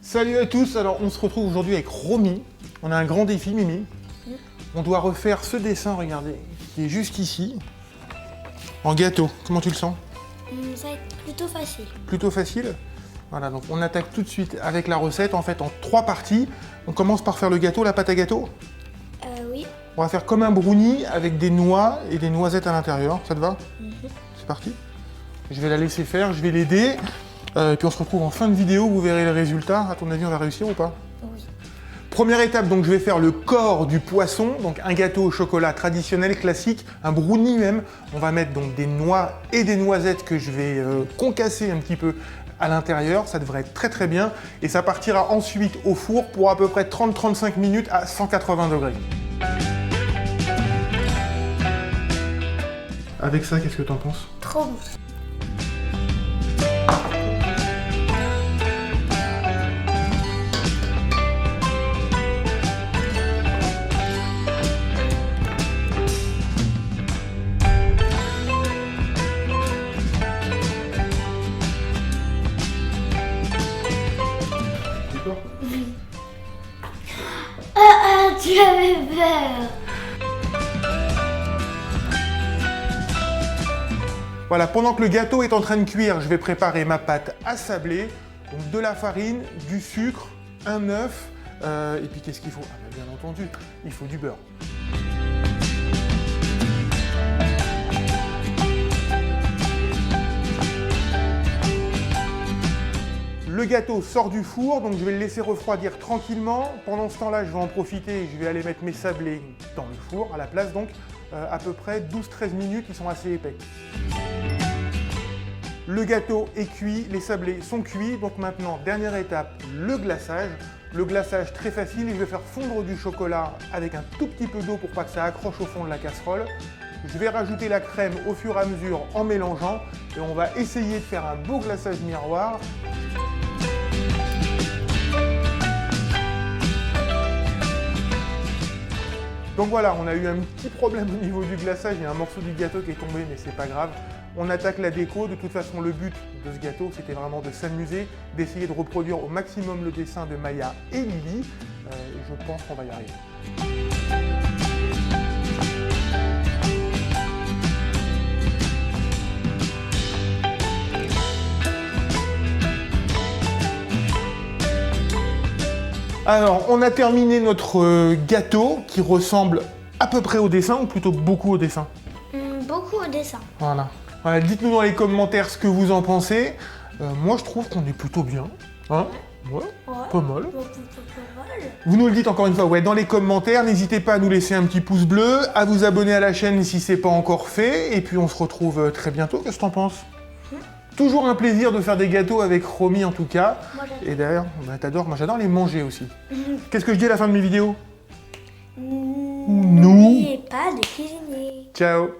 Salut à tous, alors on se retrouve aujourd'hui avec Romy. On a un grand défi, Mimi. On doit refaire ce dessin, regardez, qui est juste ici, en gâteau. Comment tu le sens? Ça va être plutôt facile. Plutôt facile? Voilà, donc on attaque tout de suite avec la recette, en fait en 3 parties. On commence par faire le gâteau, la pâte à gâteau. Oui. On va faire comme un brownie avec des noix et des noisettes à l'intérieur, ça te va? C'est parti. Je vais la laisser faire, je vais l'aider. Puis on se retrouve en fin de vidéo, vous verrez les résultats. À ton avis, on va réussir ou pas? Oui. Première étape, donc je vais faire le corps du poisson, donc un gâteau au chocolat traditionnel, classique, un brownie même. On va mettre donc des noix et des noisettes que je vais concasser un petit peu à l'intérieur. Ça devrait être très très bien. Et ça partira ensuite au four pour à peu près 30-35 minutes à 180 degrés. Avec ça, qu'est-ce que t'en penses? Trop bon. Tu avais peur. Voilà, pendant que le gâteau est en train de cuire, je vais préparer ma pâte à sabler. Donc de la farine, du sucre, un œuf, et puis qu'est-ce qu'il faut? Ah bah bien entendu, il faut du beurre. Le gâteau sort du four, donc je vais le laisser refroidir tranquillement. Pendant ce temps-là, je vais en profiter et je vais aller mettre mes sablés dans le four, à la place donc, à peu près 12-13 minutes, ils sont assez épais. Le gâteau est cuit, les sablés sont cuits, donc maintenant, dernière étape, le glaçage. Le glaçage très facile, je vais faire fondre du chocolat avec un tout petit peu d'eau pour pas que ça accroche au fond de la casserole. Je vais rajouter la crème au fur et à mesure en mélangeant et on va essayer de faire un beau glaçage miroir. Donc voilà, on a eu un petit problème au niveau du glaçage, il y a un morceau du gâteau qui est tombé, mais c'est pas grave. On attaque la déco, de toute façon le but de ce gâteau c'était vraiment de s'amuser, d'essayer de reproduire au maximum le dessin de Maya et Lily, et je pense qu'on va y arriver. Alors, on a terminé notre gâteau qui ressemble à peu près au dessin, ou plutôt beaucoup au dessin. Beaucoup au dessin. Voilà. Voilà, dites-nous dans les commentaires ce que vous en pensez. Moi, je trouve qu'on est plutôt bien. Hein? Ouais, pas mal. Vous nous le dites encore une fois, ouais, dans les commentaires. N'hésitez pas à nous laisser un petit pouce bleu, à vous abonner à la chaîne si c'est pas encore fait. Et puis, on se retrouve très bientôt. Qu'est-ce que t'en penses? Toujours un plaisir de faire des gâteaux avec Romy en tout cas. Moi, et d'ailleurs, bah, t'adores, moi j'adore les manger aussi. Qu'est-ce que je dis à la fin de mes vidéos? N'oubliez pas de cuisiner. Ciao.